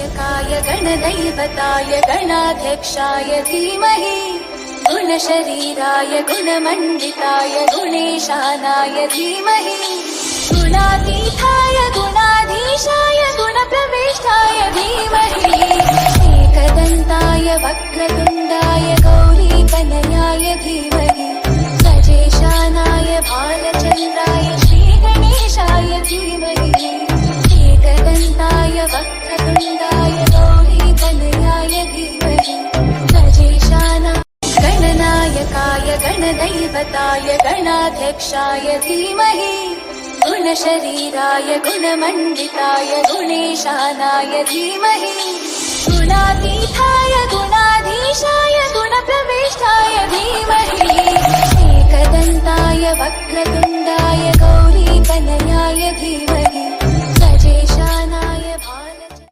गणनायकाय गणदैवताय गणाध्यक्षाय धीमहि गुणशरीराय गुणमण्डिताय गुणेशानाय धीमहि गुणातीताय गुणाधीशाय गुणप्रविष्टाय धीमहि एकदन्ताय वक्रतुण्डाय गौरीतनयाय धीमहि गजेशानाय भालचन्द्राय श्रीगणेशाय धीमहि एकदन्ताय वक्रतुण्डाय गौरीतनयाय धीमहि गजेशानाय गणनायकाय गणदैवताय गणाध्यक्षाय धीमहि गुणशरीराय गुणमण्डिताय गुणेशानाय धीमहि गुणातीताय गुणाधीशाय गुणप्रविष्टाय धीमहि एकदन्ताय वक्रतुण्डाय गौरीतनयाय धीमहि